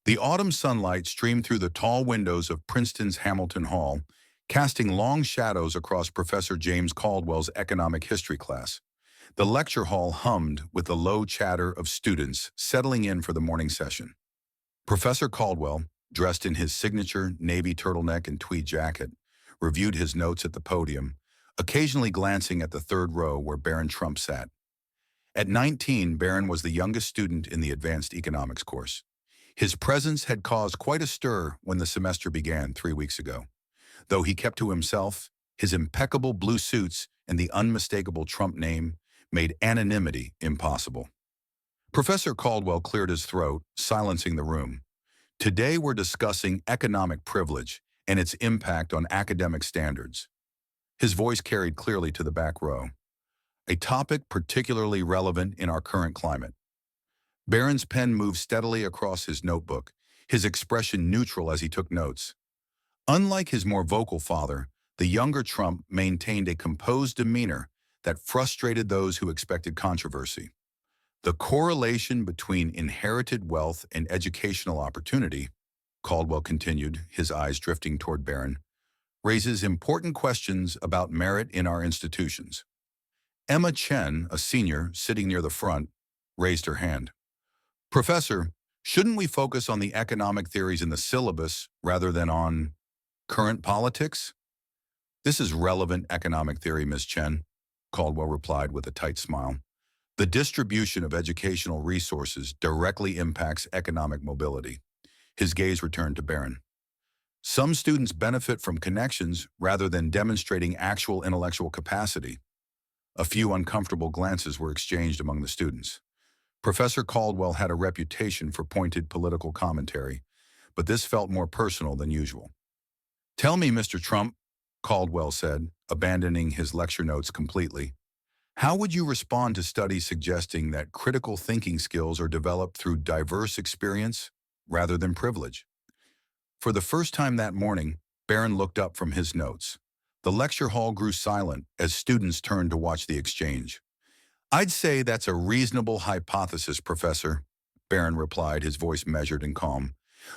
The autumn sunlight streamed through the tall windows of Princeton's Hamilton Hall, casting long shadows across Professor James Caldwell's economic history class. The lecture hall hummed with the low chatter of students settling in for the morning session. Professor Caldwell, dressed in his signature navy turtleneck and tweed jacket, reviewed his notes at the podium, occasionally glancing at the third row where Barron Trump sat. At 19, Barron was the youngest student in the advanced economics course. His presence had caused quite a stir when the semester began 3 weeks ago. Though he kept to himself, his impeccable blue suits and the unmistakable Trump name made anonymity impossible. Professor Caldwell cleared his throat, silencing the room. Today we're discussing economic privilege and its impact on academic standards. His voice carried clearly to the back row, a topic particularly relevant in our current climate. Barron's pen moved steadily across his notebook, his expression neutral as he took notes. Unlike his more vocal father, the younger Trump maintained a composed demeanor that frustrated those who expected controversy. The correlation between inherited wealth and educational opportunity, Caldwell continued, his eyes drifting toward Barron, raises important questions about merit in our institutions. Emma Chen, a senior sitting near the front, raised her hand. Professor, shouldn't we focus on the economic theories in the syllabus rather than on current politics? This is relevant economic theory, Ms. Chen, Caldwell replied with a tight smile. The distribution of educational resources directly impacts economic mobility. His gaze returned to Barron. Some students benefit from connections rather than demonstrating actual intellectual capacity. A few uncomfortable glances were exchanged among the students. Professor Caldwell had a reputation for pointed political commentary, but this felt more personal than usual. Tell me, Mr. Trump, Caldwell said, abandoning his lecture notes completely, how would you respond to studies suggesting that critical thinking skills are developed through diverse experience rather than privilege? For the first time that morning, Barron looked up from his notes. The lecture hall grew silent as students turned to watch the exchange. I'd say that's a reasonable hypothesis, Professor, Barron replied, his voice measured and calm.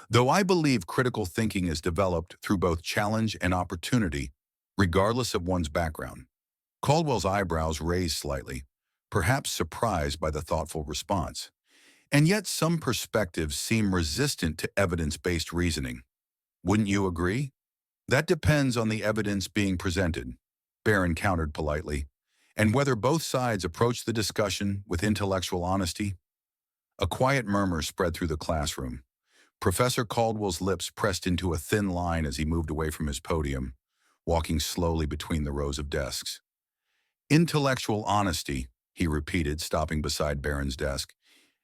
Though I believe critical thinking is developed through both challenge and opportunity, regardless of one's background. Caldwell's eyebrows raised slightly, perhaps surprised by the thoughtful response. And yet some perspectives seem resistant to evidence-based reasoning. Wouldn't you agree? That depends on the evidence being presented, Barron countered politely, and whether both sides approach the discussion with intellectual honesty. A quiet murmur spread through the classroom. Professor Caldwell's lips pressed into a thin line as he moved away from his podium, walking slowly between the rows of desks. Intellectual honesty, he repeated, stopping beside Barron's desk.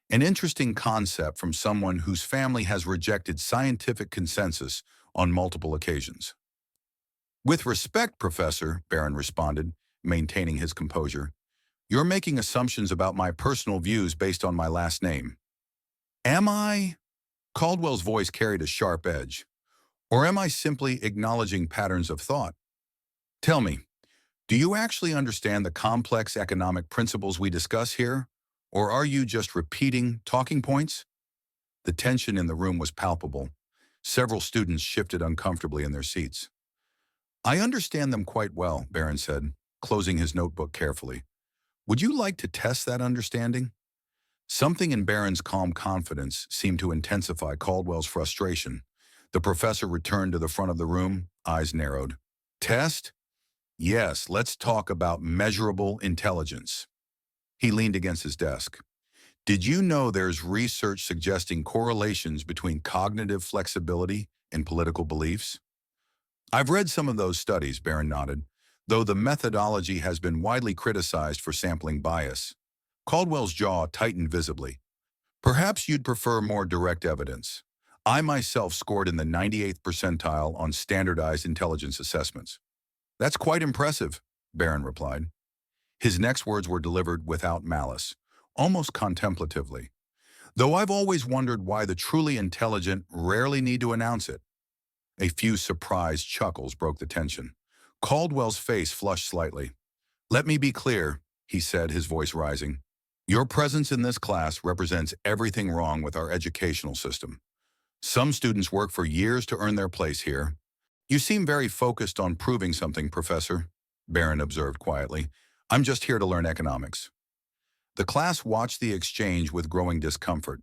An interesting concept from someone whose family has rejected scientific consensus on multiple occasions. With respect, Professor, Barron responded, maintaining his composure, you're making assumptions about my personal views based on my last name. Am I? Caldwell's voice carried a sharp edge. Or am I simply acknowledging patterns of thought? Tell me, do you actually understand the complex economic principles we discuss here? Or are you just repeating talking points? The tension in the room was palpable. Several students shifted uncomfortably in their seats. I understand them quite well, Barron said, closing his notebook carefully. Would you like to test that understanding? Something in Barron's calm confidence seemed to intensify Caldwell's frustration. The professor returned to the front of the room, eyes narrowed. Test? Yes, let's talk about measurable intelligence. He leaned against his desk. Did you know there's research suggesting correlations between cognitive flexibility and political beliefs? I've read some of those studies, Barron nodded, though the methodology has been widely criticized for sampling bias. Caldwell's jaw tightened visibly. Perhaps you'd prefer more direct evidence. I myself scored in the 98th percentile on standardized intelligence assessments. That's quite impressive, Barron replied. His next words were delivered without malice, almost contemplatively. Though I've always wondered why the truly intelligent rarely need to announce it. A few surprised chuckles broke the tension. Caldwell's face flushed slightly. Let me be clear, he said, his voice rising. Your presence in this class represents everything wrong with our educational system. Some students work for years to earn their place here. You seem very focused on proving something, Professor, Barron observed quietly. I'm just here to learn economics. The class watched the exchange with growing discomfort.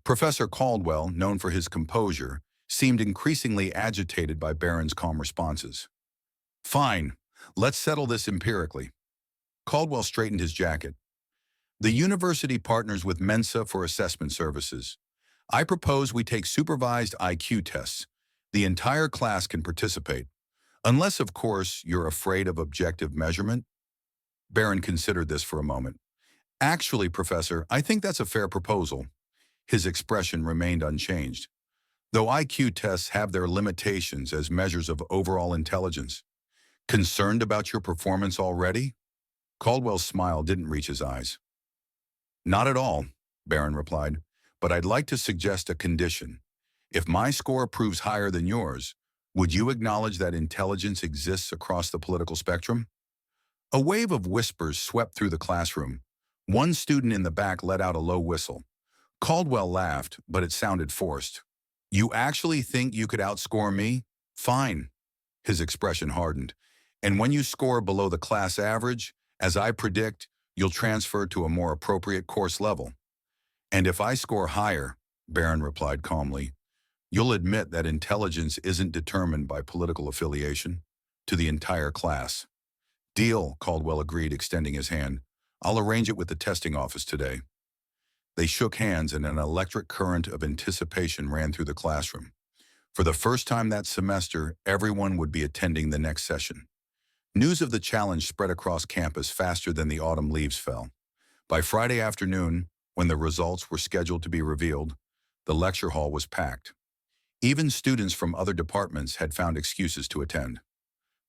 Professor Caldwell, known for his composure, seemed increasingly agitated by Barron's calm responses. Fine, let's settle this empirically. Caldwell straightened his jacket. The university partners with Mensa for assessment services. I propose we take supervised IQ tests. The entire class can participate. Unless, of course, you're afraid of objective measurement. Barron considered this for a moment. Actually, Professor, I think that's a fair proposal. His expression remained unchanged. Though IQ tests have their limitations as measures of overall intelligence. Concerned about your performance already? Caldwell's smile didn't reach his eyes. Not at all, Barron replied, but I'd like to suggest a condition. If my score proves higher than yours, would you acknowledge that intelligence exists across the political spectrum? A wave of whispers swept through the classroom. One student in the back let out a low whistle. Caldwell laughed, but it sounded forced. You actually think you could outscore me? Fine. His expression hardened. And when you score below the class average, as I predict, you'll transfer to a more appropriate course level. And if I score higher, Barron replied calmly, you'll admit that intelligence isn't determined by political affiliation to the entire class. Deal, Caldwell agreed, extending his hand. I'll arrange it with the testing office today. They shook hands and an electric current of anticipation ran through the classroom. For the first time that semester, everyone would be attending the next session. News of the challenge spread across campus faster than the autumn leaves fell. By Friday afternoon, when the results were scheduled to be revealed, the lecture hall was packed. Even students from other departments had found excuses to attend.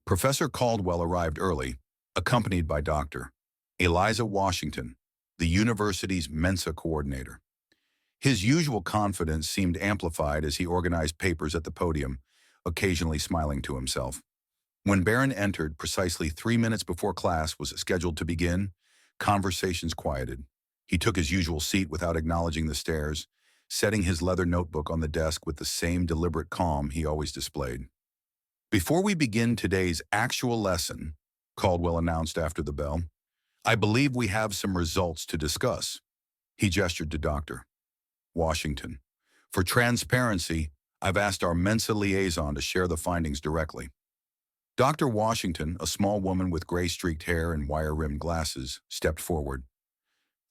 Professor Caldwell arrived early, accompanied by Dr. Eliza Washington, the university's Mensa coordinator. His usual confidence seemed amplified as he organized papers at the podium, occasionally smiling to himself. When Barron entered precisely 3 minutes before class was scheduled to begin, conversations quieted. He took his usual seat without acknowledging the stares, setting his leather notebook on the desk with the same deliberate calm he always displayed. Before we begin today's actual lesson, Caldwell announced after the bell, I believe we have some results to discuss. He gestured to Dr. Washington. For transparency, I've asked our Mensa liaison to share the findings directly. Dr. Washington, a small woman with gray-streaked hair and wire-rimmed glasses, stepped forward.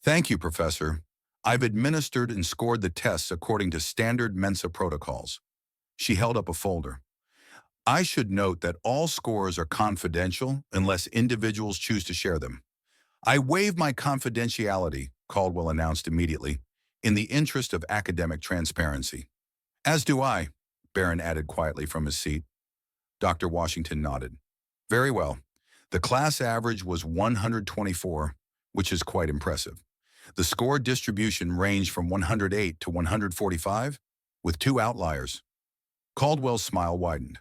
Thank you, Professor. I've administered and scored the tests according to standard Mensa protocols. She held up a folder. I should note that all scores are confidential unless individuals choose to share them. I waive my confidentiality, Caldwell announced immediately, in the interest of academic transparency. As do I, Barron added quietly from his seat. Dr. Washington nodded. Very well. The class average was 124, which is quite impressive. The score distribution ranged from 108 to 145, with 2 outliers. Caldwell's smile widened.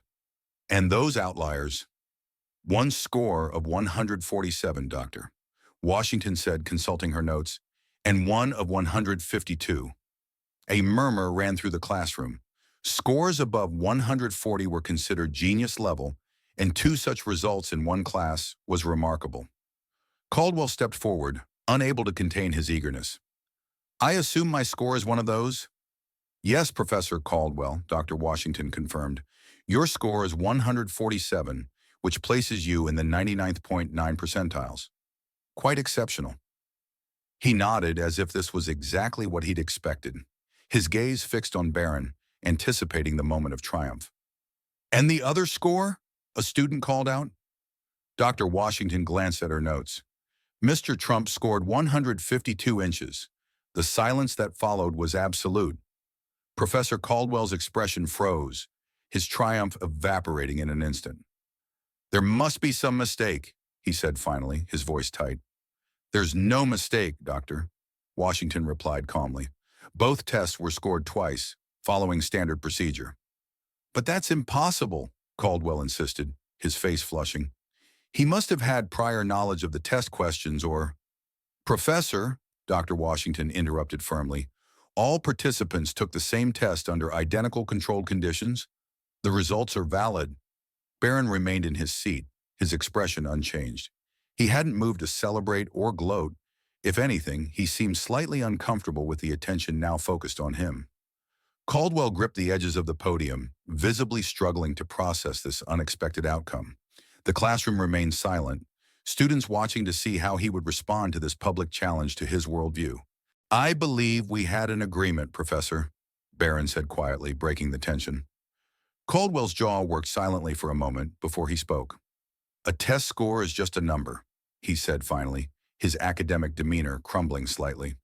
And those outliers? One score of 147, Doctor. Washington said, consulting her notes, and one of 152. A murmur ran through the classroom. Scores above 140 were considered genius level, and 2 such results in one class was remarkable. Caldwell stepped forward, unable to contain his eagerness. I assume my score is one of those? Yes, Professor Caldwell, Dr. Washington confirmed. Your score is 147, which places you in the 99.9 percentiles. Quite exceptional. He nodded as if this was exactly what he'd expected, his gaze fixed on Barron, anticipating the moment of triumph. And the other score? A student called out. Dr. Washington glanced at her notes. Mr. Trump scored 152 inches. The silence that followed was absolute. Professor Caldwell's expression froze, his triumph evaporating in an instant. There must be some mistake, he said finally, his voice tight. There's no mistake, Doctor, Washington replied calmly. Both tests were scored twice, following standard procedure. But that's impossible, Caldwell insisted, his face flushing. He must have had prior knowledge of the test questions or… Professor, Dr. Washington interrupted firmly, All participants took the same test under identical controlled conditions. The results are valid. Barron remained in his seat, his expression unchanged. He hadn't moved to celebrate or gloat. If anything, he seemed slightly uncomfortable with the attention now focused on him. Caldwell gripped the edges of the podium, visibly struggling to process this unexpected outcome. The classroom remained silent, students watching to see how he would respond to this public challenge to his worldview. "I believe we had an agreement, Professor," Barron said quietly, breaking the tension. Caldwell's jaw worked silently for a moment before he spoke. "A test score is just a number," he said finally, his academic demeanor crumbling slightly.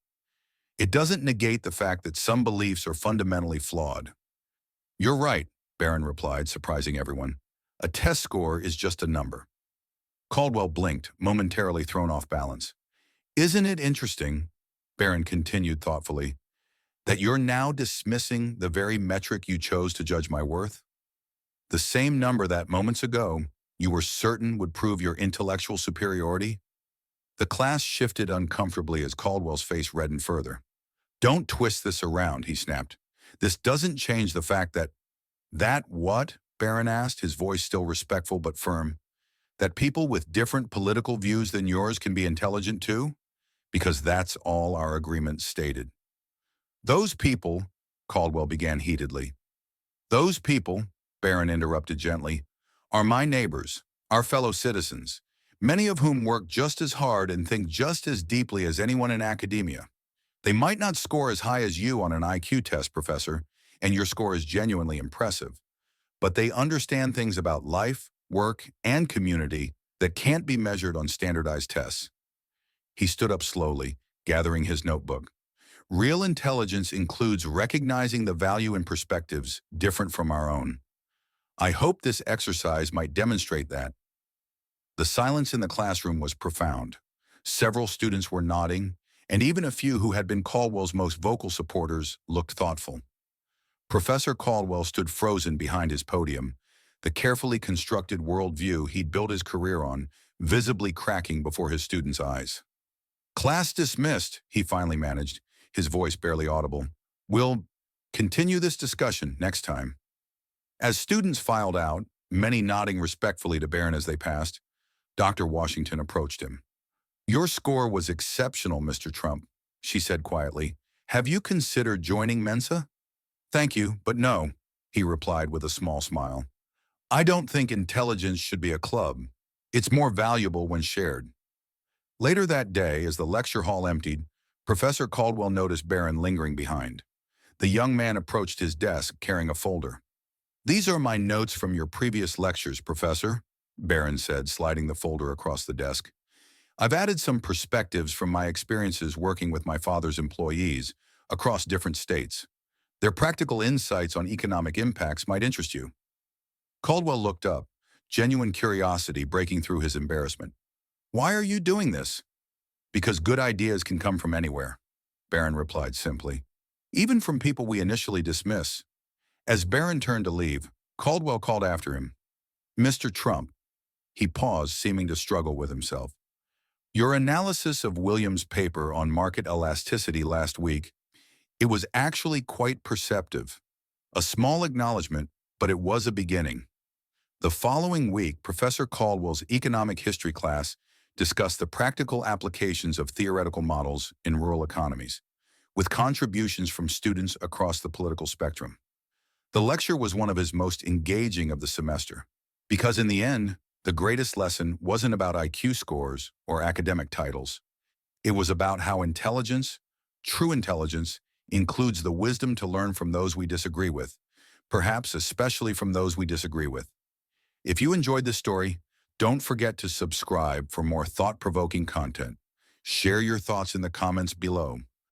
"It doesn't negate the fact that some beliefs are fundamentally flawed." "You're right," Barron replied, surprising everyone. "A test score is just a number." Caldwell blinked, momentarily thrown off balance. "Isn't it interesting," Barron continued thoughtfully, "that you're now dismissing the very metric you chose to judge my worth? The same number that moments ago you were certain would prove your intellectual superiority?" The class shifted uncomfortably as Caldwell's face reddened further. "Don't twist this around," he snapped. "This doesn't change the fact that—" "That what?" Barron asked, his voice still respectful but firm. "That people with different political views than yours can be intelligent too? Because that's all our agreement stated." "Those people," Caldwell began heatedly. "Those people," Barron interrupted gently, "are my neighbors, our fellow citizens, many of whom work just as hard and think just as deeply as anyone in academia. They might not score as high as you on an IQ test, Professor, and your score is genuinely impressive, but they understand things about life, work, and community that can't be measured on standardized tests." He stood up slowly, gathering his notebook. "Real intelligence includes recognizing the value in perspectives different from our own. I hope this exercise might demonstrate that." The silence in the classroom was profound. Several students were nodding, and even a few who had been Caldwell's most vocal supporters looked thoughtful. Professor Caldwell stood frozen behind his podium, the carefully constructed worldview he'd built his career on, visibly cracking before his students' eyes. "Class dismissed," he finally managed, his voice barely audible. "We'll continue this discussion next time." As students filed out, many nodding respectfully to Barron as they passed, Dr. Washington approached him. "Your score was exceptional, Mr. Trump," she said quietly. "Have you considered joining Mensa?" "Thank you, but no," he replied with a small smile. "I don't think intelligence should be a club. It's more valuable when shared." Later that day, as the lecture hall emptied, Professor Caldwell noticed Barron lingering behind. The young man approached his desk carrying a folder. "These are my notes from your previous lectures, Professor," Barron said, sliding the folder across the desk. "I've added some perspectives from my experiences working with my father's employees across different states. Their practical insights on economic impacts might interest you." Caldwell looked up, genuine curiosity breaking through his embarrassment. "Why are you doing this?" "Because good ideas can come from anywhere," Barron replied simply. "Even from people we initially dismiss." As Barron turned to leave, Caldwell called after him. "Mr. Trump." He paused, seeming to struggle with himself. "Your analysis of Williams' paper on market elasticity last week, it was actually quite perceptive. A small acknowledgement, but it was a beginning." The following week, Professor Caldwell's economic history class discussed the practical applications of theoretical models in rural economies, with contributions from students across the political spectrum. The lecture was one of his most engaging of the semester, because in the end, the greatest lesson wasn't about IQ scores or academic titles. It was about how intelligence, true intelligence, includes the wisdom to learn from those we disagree with, perhaps especially from those we disagree with. If you enjoyed this story, don't forget to subscribe for more thought-provoking content. Share your thoughts in the comments below.